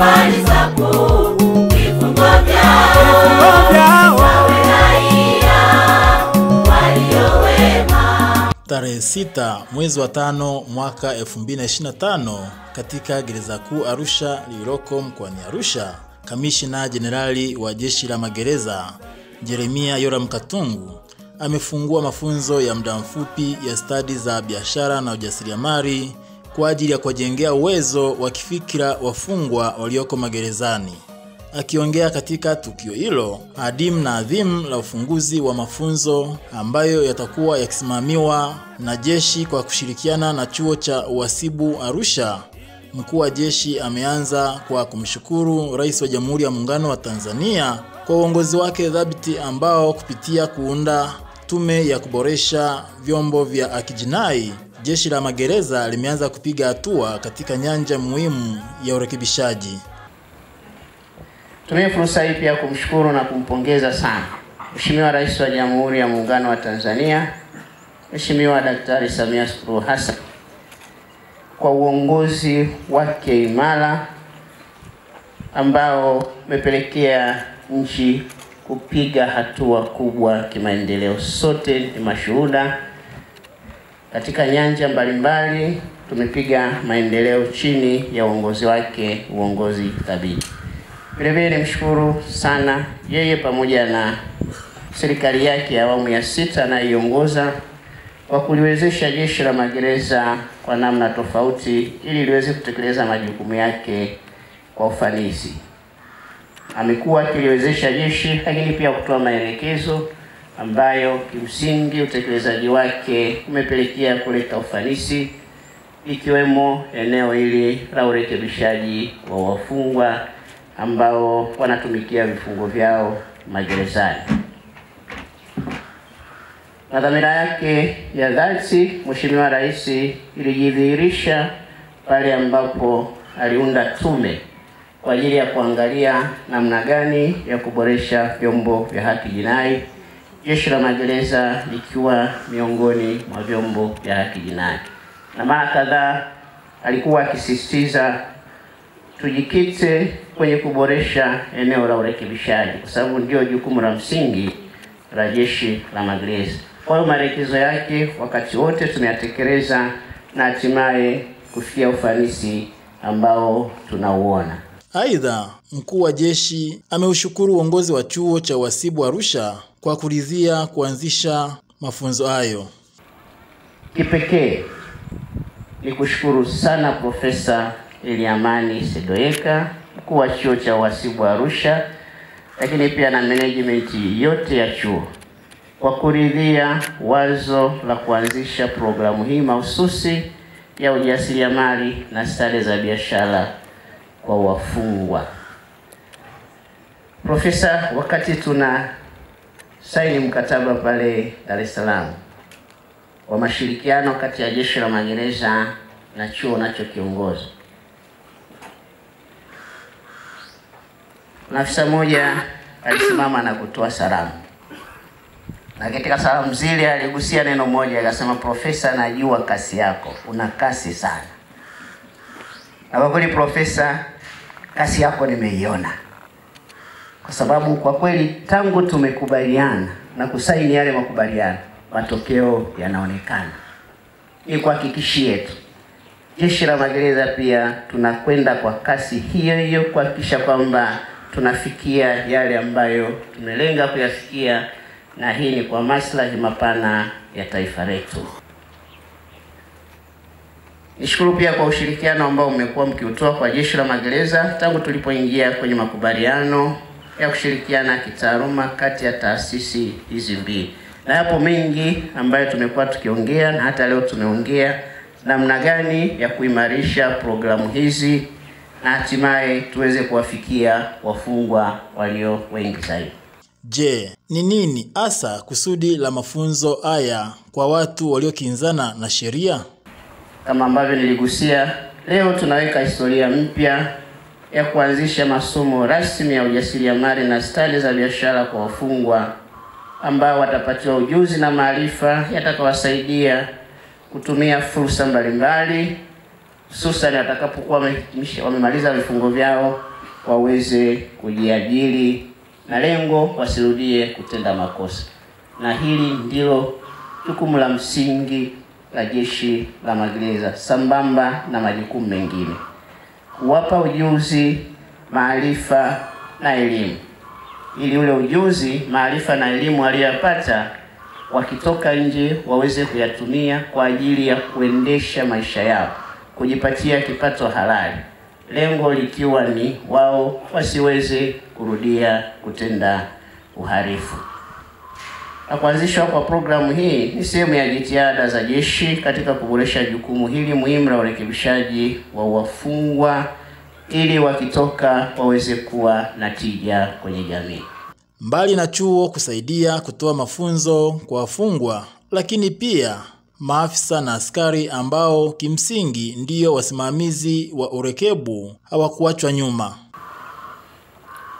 umalizapo vifungo vyao wawe raia waliowema. Tarehe 6 mwezi wa 5 mwaka 2025 katika gereza kuu Arusha lililoko mkoani Arusha, Kamishna Jenerali wa Jeshi la Magereza Jeremia Yoram Katungu amefungua mafunzo ya muda mfupi ya stadi za biashara na ujasiriamali kwa ajili ya kujengea uwezo wa kifikira wafungwa walioko magerezani. Akiongea katika tukio hilo adimu na adhimu la ufunguzi wa mafunzo ambayo yatakuwa yakisimamiwa na jeshi kwa kushirikiana na chuo cha uhasibu Arusha, mkuu wa jeshi ameanza kwa kumshukuru Rais wa Jamhuri ya Muungano wa Tanzania kwa uongozi wake dhabiti ambao kupitia kuunda tume ya kuboresha vyombo vya kijinai, jeshi la magereza limeanza kupiga hatua katika nyanja muhimu ya urekebishaji. Tumie fursa hii pia kumshukuru na kumpongeza sana Mheshimiwa Rais wa Jamhuri ya Muungano wa Tanzania, Mheshimiwa Daktari Samia Suluhu Hassan kwa uongozi wake imara ambao umepelekea nchi kupiga hatua kubwa kimaendeleo. Sote ni mashuhuda katika nyanja mbalimbali, tumepiga maendeleo chini ya uongozi wake, uongozi thabiti. Vile nimshukuru sana yeye pamoja na serikali yake ya awamu ya 6 anayoongoza kwa kuliwezesha jeshi la magereza kwa namna tofauti ili liweze kutekeleza majukumu yake kwa ufanisi. Amekuwa akiliwezesha jeshi lakini pia kutoa maelekezo ambayo kimsingi utekelezaji wake umepelekea kuleta ufanisi, ikiwemo eneo hili la urekebishaji wa wafungwa ambao wanatumikia vifungo vyao magerezani. Na dhamira yake ya dhati Mheshimiwa Rais ilijidhihirisha pale ambapo aliunda tume kwa ajili ya kuangalia namna gani ya kuboresha vyombo vya haki jinai, jeshi la magereza likiwa miongoni mwa vyombo vya haki jinai. Na mara kadhaa alikuwa akisisitiza tujikite kwenye kuboresha eneo la urekebishaji kwa sababu ndio jukumu la msingi la jeshi la magereza. Kwa hiyo maelekezo yake wakati wote tumeyatekeleza na hatimaye kufikia ufanisi ambao tunauona. Aidha, mkuu wa jeshi ameushukuru uongozi wa chuo cha uhasibu Arusha kwa kuridhia kuanzisha mafunzo hayo. Kipekee ni kushukuru sana Profesa Eliamani Sedoyeka, mkuu wa chuo cha uhasibu Arusha, lakini pia na management yote ya chuo kwa kuridhia wazo la kuanzisha programu hii mahususi ya ujasiriamali na stadi za biashara kwa wafungwa. Profesa, wakati tuna saini mkataba pale Dar es Salaam wa mashirikiano kati ya jeshi la magereza na chuo unachokiongoza, afisa mmoja alisimama na kutoa salamu. Na katika salamu zile aligusia neno moja, akasema, Profesa, najua kasi yako, una kasi sana. Na kwa kweli Profesa, kasi yako nimeiona. Kwa sababu kwa kweli tangu tumekubaliana na kusaini yale makubaliano, matokeo yanaonekana. Ni kuhakikishia tu jeshi la magereza pia tunakwenda kwa kasi hiyo hiyo kuhakikisha kwamba tunafikia yale ambayo tumelenga kuyafikia, na hii ni kwa maslahi mapana ya taifa letu. Nishukuru pia kwa ushirikiano ambao umekuwa mkiutoa kwa jeshi la magereza tangu tulipoingia kwenye makubaliano ya kushirikiana kitaaluma kati ya taasisi hizi mbili. Na yapo mengi ambayo tumekuwa tukiongea na hata leo tumeongea namna gani ya kuimarisha programu hizi na hatimaye tuweze kuwafikia wafungwa walio wengi zaidi. Je, ni nini hasa kusudi la mafunzo haya kwa watu waliokinzana na sheria? Kama ambavyo niligusia, leo tunaweka historia mpya ya kuanzisha masomo rasmi ya ujasiriamali na stadi za biashara kwa wafungwa ambao watapatiwa ujuzi na maarifa yatakayowasaidia kutumia fursa mbalimbali hususan watakapokuwa wamemaliza vifungo vyao waweze kujiajiri, na lengo wasirudie kutenda makosa. Na hili ndilo jukumu la msingi la Jeshi la Magereza, sambamba na majukumu mengine: kuwapa ujuzi, maarifa na elimu, ili ule ujuzi, maarifa na elimu waliyopata wakitoka nje waweze kuyatumia kwa ajili ya kuendesha maisha yao, kujipatia kipato halali, lengo likiwa ni wao wasiweze kurudia kutenda uhalifu. Na kuanzishwa kwa programu hii ni sehemu ya jitihada za jeshi katika kuboresha jukumu hili muhimu la urekebishaji wa wafungwa, ili wakitoka waweze kuwa na tija kwenye jamii. Mbali na chuo kusaidia kutoa mafunzo kwa wafungwa, lakini pia maafisa na askari ambao kimsingi ndiyo wasimamizi wa urekebu hawakuachwa nyuma.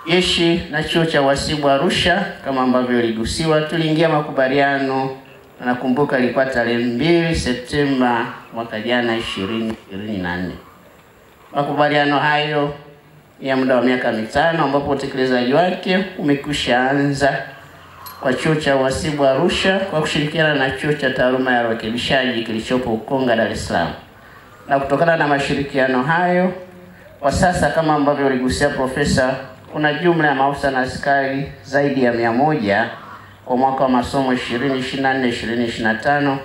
Jeshi na chuo cha uhasibu Arusha, kama ambavyo iligusiwa, tuliingia makubaliano, na nakumbuka ilikuwa tarehe 2 Septemba mwaka jana 2024. Makubaliano hayo ya muda wa miaka 5 ambapo utekelezaji wake umekwisha anza kwa chuo cha uhasibu Arusha kwa kushirikiana na chuo cha taaluma ya urekebishaji kilichopo Ukonga, Dar es Salaam. Na kutokana na mashirikiano hayo, kwa sasa kama ambavyo aligusia profesa, kuna jumla ya maafisa na askari zaidi ya 100 kwa mwaka wa masomo 2024-2025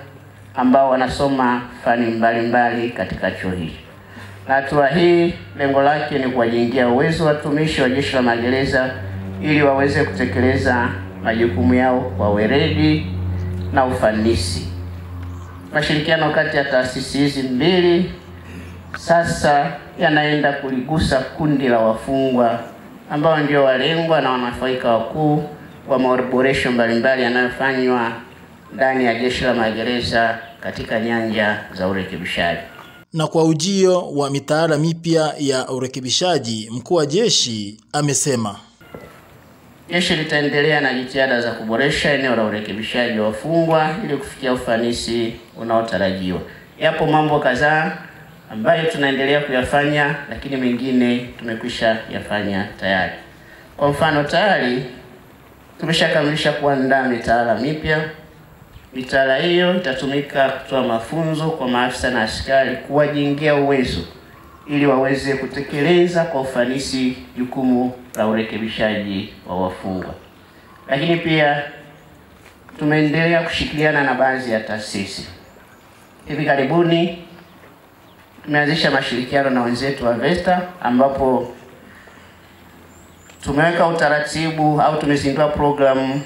ambao wanasoma fani mbalimbali katika chuo hiki. Na hatua hii lengo lake ni kuwajengea uwezo watumishi wa Jeshi la Magereza ili waweze kutekeleza majukumu yao kwa weledi na ufanisi. Mashirikiano kati ya taasisi hizi mbili sasa yanaenda kuligusa kundi la wafungwa ambao ndio walengwa na wanufaika wakuu wa maboresho mbalimbali yanayofanywa ndani ya Jeshi la Magereza katika nyanja za urekebishaji. Na kwa ujio wa mitaala mipya ya urekebishaji, mkuu wa jeshi amesema jeshi litaendelea na jitihada za kuboresha eneo la urekebishaji wa wafungwa ili kufikia ufanisi unaotarajiwa. Yapo mambo kadhaa ambayo tunaendelea kuyafanya, lakini mengine tumekwisha yafanya tayari. Kwa mfano, tayari tumeshakamilisha kuandaa mitaala mipya. Mitaala hiyo itatumika kutoa mafunzo kwa maafisa na askari, kuwajengea uwezo ili waweze kutekeleza kwa ufanisi jukumu la urekebishaji wa wafungwa. Lakini pia tumeendelea kushirikiana na baadhi ya taasisi. Hivi karibuni tumeanzisha mashirikiano na wenzetu wa VETA, ambapo tumeweka utaratibu au tumezindua programu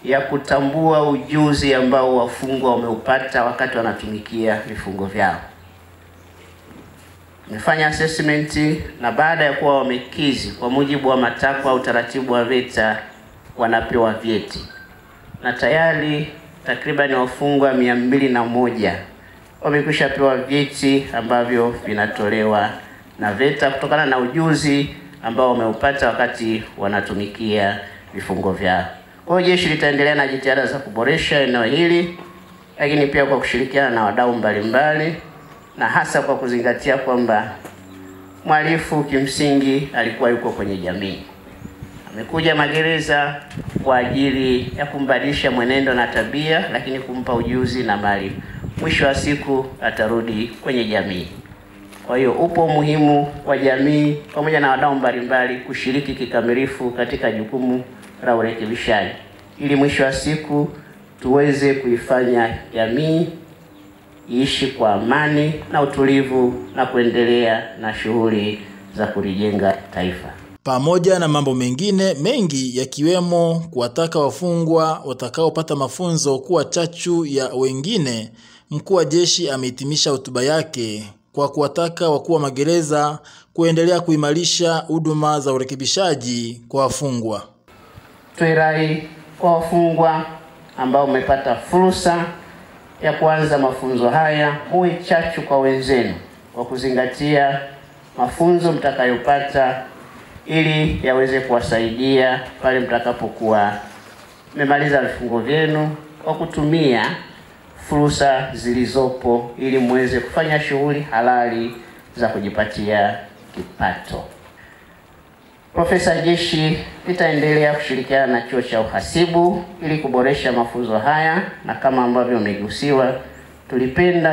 ya kutambua ujuzi ambao wafungwa wameupata wakati wanatumikia vifungo vyao. Tumefanya assessment, na baada ya kuwa wamekizi kwa mujibu wa matakwa au utaratibu wa VETA wanapewa vyeti. Na tayari takriban wafungwa 201 wamekwisha pewa vyeti ambavyo vinatolewa na VETA kutokana na ujuzi ambao wameupata wakati wanatumikia vifungo vyao. Kwa hiyo jeshi litaendelea na jitihada za kuboresha eneo hili, lakini pia kwa kushirikiana na wadau mbalimbali, na hasa kwa kuzingatia kwamba mhalifu kimsingi alikuwa yuko kwenye jamii. Amekuja magereza kwa ajili ya kumbadilisha mwenendo na tabia, lakini kumpa ujuzi na maarifa. Mwisho wa siku atarudi kwenye jamii. Kwa hiyo upo umuhimu wa jamii pamoja na wadau mbalimbali kushiriki kikamilifu katika jukumu la urekebishaji, ili mwisho wa siku tuweze kuifanya jamii iishi kwa amani na utulivu na kuendelea na shughuli za kulijenga taifa. Pamoja na mambo mengine mengi yakiwemo kuwataka wafungwa watakaopata mafunzo kuwa chachu ya wengine, mkuu wa jeshi amehitimisha hotuba yake kwa kuwataka wakuu wa magereza kuendelea kuimarisha huduma za urekebishaji kwa wafungwa. Tuirai kwa wafungwa ambao umepata fursa ya kuanza mafunzo haya, uwe chachu kwa wenzenu kwa kuzingatia mafunzo mtakayopata ili yaweze kuwasaidia pale mtakapokuwa mmemaliza vifungo vyenu, kwa kutumia fursa zilizopo ili muweze kufanya shughuli halali za kujipatia kipato. Profesa Jeshi litaendelea kushirikiana na Chuo cha Uhasibu ili kuboresha mafunzo haya, na kama ambavyo umegusiwa,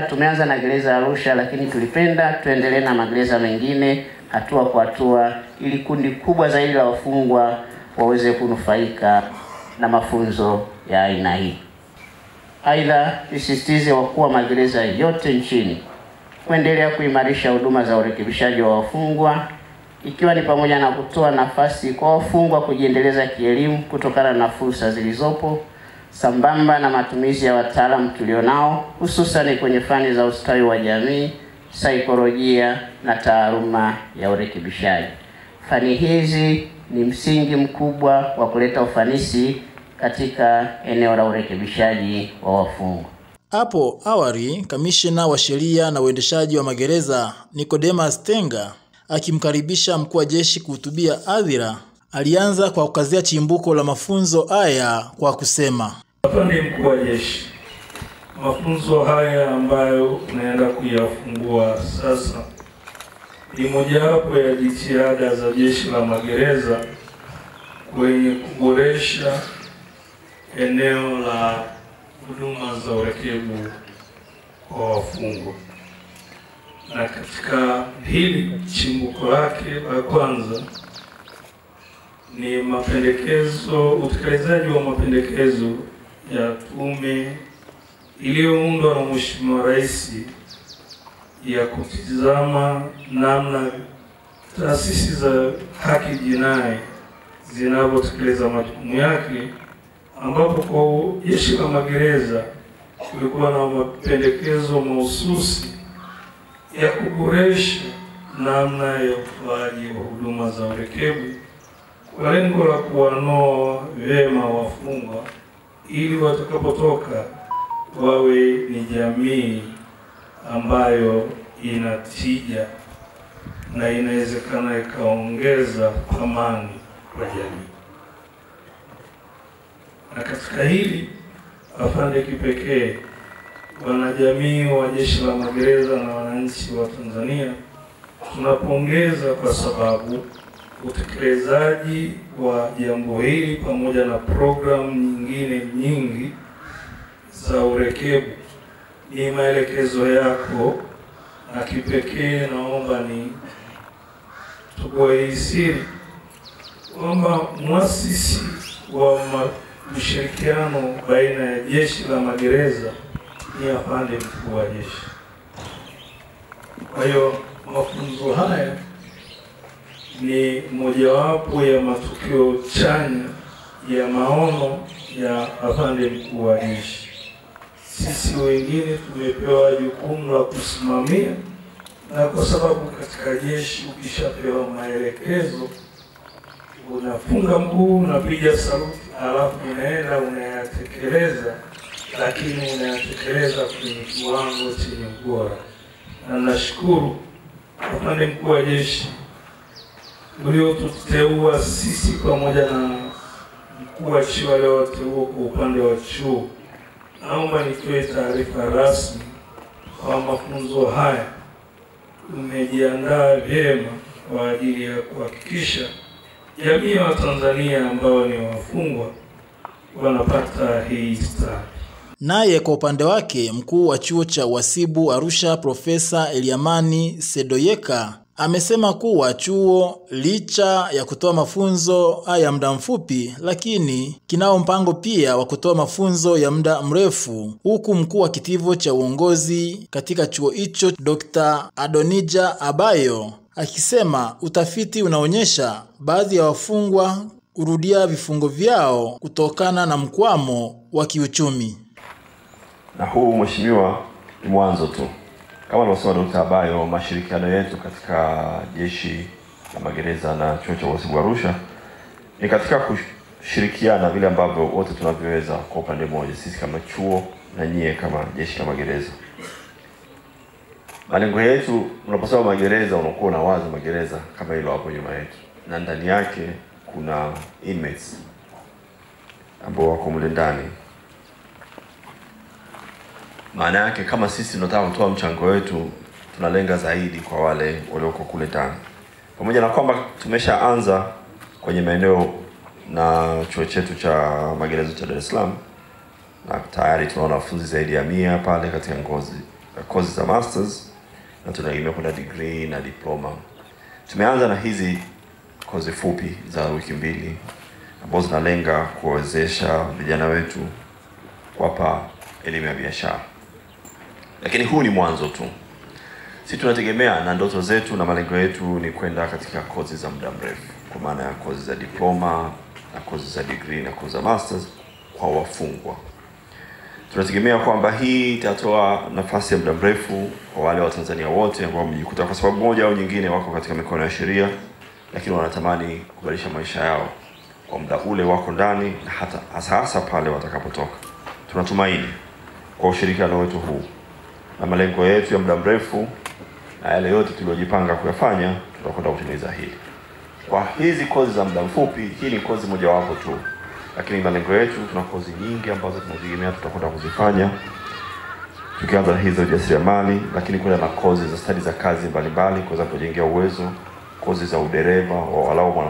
tumeanza na gereza Arusha, lakini tulipenda tuendelee na magereza mengine hatua kwa hatua ili kundi kubwa zaidi la wafungwa waweze kunufaika na mafunzo ya aina hii. Aidha, nisisitize wakuu wa magereza yote nchini kuendelea kuimarisha huduma za urekebishaji wa wafungwa, ikiwa ni pamoja na kutoa nafasi kwa wafungwa kujiendeleza kielimu kutokana na fursa zilizopo, sambamba na matumizi ya wataalamu tulionao, hususan kwenye fani za ustawi wa jamii, saikolojia na taaluma ya urekebishaji. Fani hizi ni msingi mkubwa wa kuleta ufanisi katika eneo la urekebishaji wa wafungwa. Hapo awali, kamishna wa sheria na uendeshaji wa magereza Nicodemus Tenga akimkaribisha mkuu wa jeshi kuhutubia hadhira, alianza kwa kukazia chimbuko la mafunzo haya kwa kusema: Afande mkuu wa jeshi, mafunzo haya ambayo unaenda kuyafungua sasa ni mojawapo ya jitihada za Jeshi la Magereza kwenye kuboresha eneo la huduma za urekebu kwa wafungwa. Na katika hili chimbuko lake la kwanza ni utekelezaji wa mapendekezo ya tume iliyoundwa na Mheshimiwa Rais ya kutizama namna taasisi za haki jinai zinavyotekeleza majukumu yake, ambapo kwa Jeshi la Magereza kulikuwa na mapendekezo mahususi ya kuboresha namna ya utoaji wa huduma za urekebu kwa lengo la kuwanoa vyema wafungwa ili watakapotoka wawe ni jamii ambayo inatija na inawezekana ikaongeza thamani kwa jamii. Na katika hili, afande kipekee, wanajamii wa Jeshi la Magereza na wananchi wa Tanzania tunapongeza kwa sababu utekelezaji wa jambo hili pamoja na programu nyingine nyingi za urekebu ni maelekezo yako, na kipekee naomba ni tuboe siri kwamba muasisi wa ushirikiano baina ya Jeshi la Magereza ni afande mkuu wa jeshi. Kwa hiyo mafunzo haya ni mojawapo ya matukio chanya ya maono ya afande mkuu wa jeshi. Sisi wengine tumepewa jukumu la kusimamia, na kwa sababu katika jeshi ukishapewa maelekezo unafunga mguu, unapiga saluti, alafu unaenda unayatekeleza, lakini unayatekeleza kwenye kiwango chenye ubora. Na nashukuru afande mkuu wa jeshi uliotuteua sisi pamoja na mkuu wa chuo alioteua kwa upande wa chuo. Naomba nitoe taarifa rasmi kwa mafunzo haya tumejiandaa vyema kwa ajili ya kuhakikisha jamii wa Tanzania ambao ni wafungwa wanapata hii stadi. Naye kwa upande wake, mkuu wa chuo cha uhasibu Arusha Profesa Eliamani Sedoyeka amesema kuwa chuo licha ya kutoa mafunzo ya muda mfupi, lakini kinao mpango pia wa kutoa mafunzo ya muda mrefu, huku mkuu wa kitivo cha uongozi katika chuo hicho Dr. Adonija Abayo akisema utafiti unaonyesha baadhi ya wafungwa kurudia vifungo vyao kutokana na mkwamo wa kiuchumi. Na huu mheshimiwa ni mwanzo tu. Kama alivyosema Dr. Abayo, mashirikiano yetu katika Jeshi la Magereza na Chuo cha Uhasibu Arusha ni katika kushirikiana vile ambavyo wote tunavyoweza, kwa upande mmoja sisi kama chuo na nyie kama Jeshi la Magereza. Malengo yetu, unaposema magereza unakuwa unawaza magereza kama hilo hapo nyuma yetu, na ndani yake kuna inmates ambao wako mle ndani. Maana yake kama sisi tunataka kutoa mchango wetu, tunalenga zaidi kwa wale walioko kule ndani. Pamoja na kwamba tumeshaanza kwenye maeneo na chuo chetu cha magereza cha Dar es Salaam, na tayari tunaona wanafunzi zaidi ya 100 pale katika kozi za masters, na tunategemea kwenda degree na diploma. Tumeanza na hizi kozi fupi za wiki 2 ambazo zinalenga kuwezesha vijana wetu kuwapa elimu ya biashara. Lakini huu ni mwanzo tu. Sisi tunategemea na ndoto zetu na malengo yetu ni kwenda katika kozi za muda mrefu, kwa maana ya kozi za diploma na kozi za degree na kozi za masters kwa wafungwa. Tunategemea kwamba hii itatoa nafasi ya muda mrefu kwa wale wa Tanzania wote ambao wamejikuta kwa sababu moja au nyingine wako katika mikono ya sheria, lakini wanatamani kubadilisha maisha yao kwa muda ule wako ndani, na hata hasa pale watakapotoka. Tunatumaini kwa ushirikiano wetu huu na malengo yetu ya muda mrefu na yale yote tuliyojipanga kuyafanya, tutakwenda kutimiza hili. Kwa hizi kozi za muda mfupi, hii ni kozi moja wapo tu, lakini malengo yetu tuna kozi nyingi ambazo tunategemea tutakwenda kuzifanya. Tukianza na hizo ujasiriamali, lakini kuna na kozi za stadi za kazi mbalimbali, kozi za kujengea uwezo, kozi za udereva, walau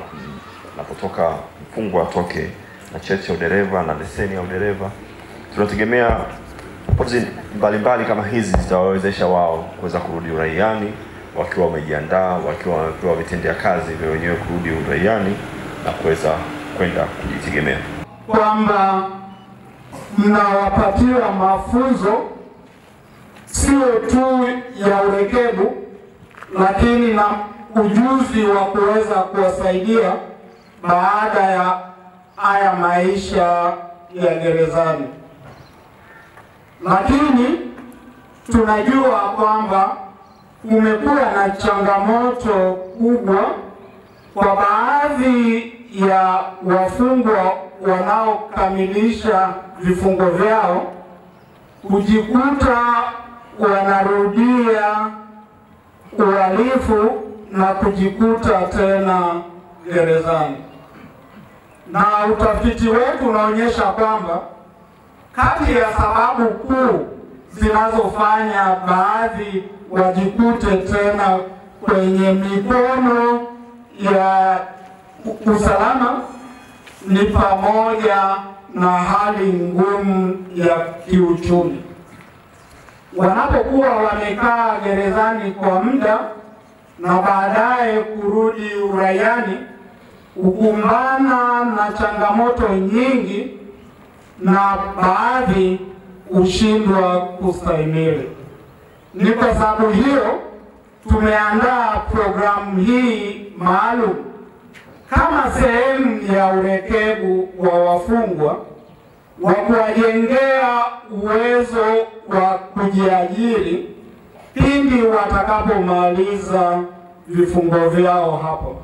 anapotoka mfungwa atoke na cheti cha udereva na leseni ya udereva. Tunategemea kozi mbalimbali kama hizi zitawawezesha wao kuweza kurudi uraiani wakiwa wamejiandaa, wakiwa wamepewa vitendea kazi vya wenyewe kurudi uraiani na kuweza kwenda kujitegemea. Kwamba mnawapatia mafunzo sio tu ya urekebu, lakini na ujuzi wa kuweza kuwasaidia baada ya haya maisha ya gerezani. Lakini tunajua kwamba kumekuwa na changamoto kubwa kwa baadhi ya wafungwa wanaokamilisha vifungo vyao kujikuta wanarudia uhalifu na kujikuta tena gerezani. Na utafiti wetu unaonyesha kwamba kati ya sababu kuu zinazofanya baadhi wajikute tena kwenye mikono ya usalama ni pamoja na hali ngumu ya kiuchumi. Wanapokuwa wamekaa gerezani kwa muda na baadaye kurudi uraiani, hukumbana na changamoto nyingi na baadhi kushindwa kustahimili. Ni kwa sababu hiyo tumeandaa programu hii maalum kama sehemu ya urekebu wa wafungwa wa kuwajengea uwezo wa kujiajiri pindi watakapomaliza vifungo vyao hapo.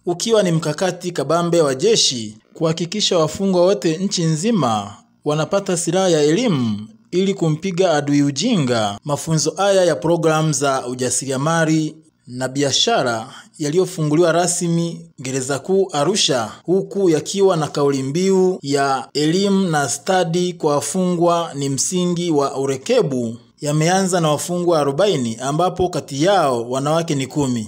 Ukiwa ni mkakati kabambe wa jeshi kuhakikisha wafungwa wote nchi nzima wanapata silaha ya elimu ili kumpiga adui ujinga. Mafunzo haya ya programu za ujasiriamali na biashara yaliyofunguliwa rasmi Gereza Kuu Arusha, huku yakiwa na kauli mbiu ya elimu na stadi kwa wafungwa ni msingi wa urekebu, yameanza na wafungwa 40 ambapo kati yao wanawake ni 10.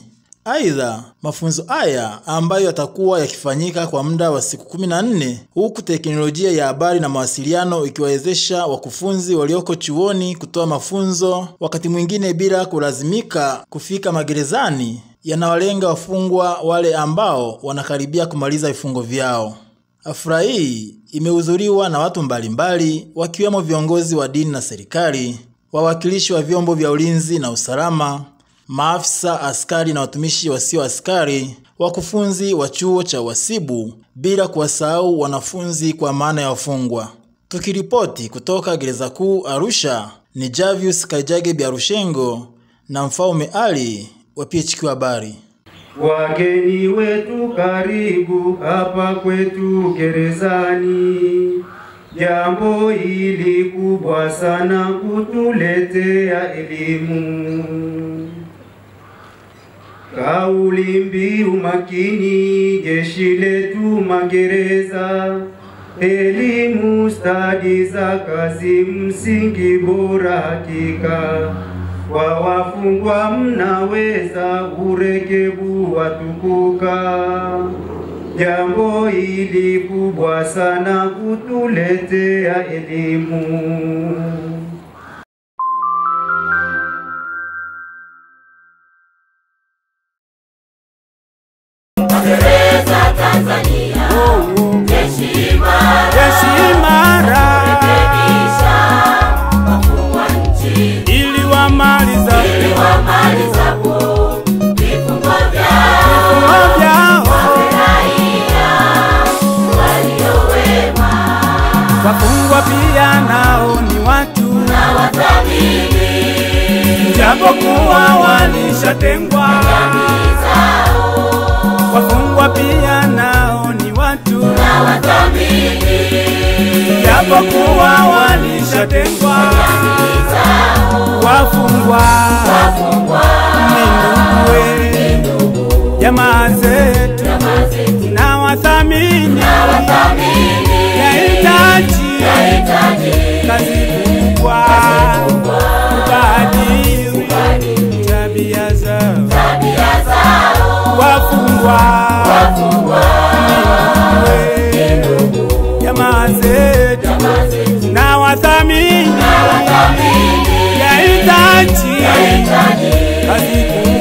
Aidha, mafunzo haya ambayo yatakuwa yakifanyika kwa muda wa siku 14, huku teknolojia ya habari na mawasiliano ikiwawezesha wakufunzi walioko chuoni kutoa mafunzo wakati mwingine bila kulazimika kufika magerezani, yanawalenga wafungwa wale ambao wanakaribia kumaliza vifungo vyao. Hafla hii imehudhuriwa na watu mbalimbali wakiwemo viongozi wa dini na serikali, wawakilishi wa vyombo vya ulinzi na usalama, maafisa askari na watumishi wasio askari, wakufunzi wa chuo cha uhasibu, bila kuwasahau wanafunzi kwa maana ya wafungwa. Tukiripoti kutoka Gereza Kuu Arusha ni Javius Kaijage Biarushengo na Mfaume Ali wa PHQ Habari. Wageni wetu karibu hapa kwetu gerezani, jambo hili kubwa sana kutuletea elimu. Kauli mbiu makini jeshi letu magereza, elimu, stadi za kazi, msingi bora hakika. Kwa wafungwa mnaweza, urekebu watukuka. Jambo hili kubwa sana kutuletea elimu. Magereza Tanzania, jeshi imara, rekebisha wafungwa nchi, ili wamalizapo vifungo vyao, wawe raia waliowema. Wafungwa pia nao ni watu na wathamini, japokuwa walishatengwa jamii zao. Wafungwa pia nao ni watu na wathamini, japokuwa walishatengwa jamii zao. Wafungwa ni ndugu, jamaa zetu na wathamini, yahitaji kazi kubwa kubadili tabia zao. Wafungwa ni ndugu, jamaa zetu na wathamini, yahitaji kazi kubwa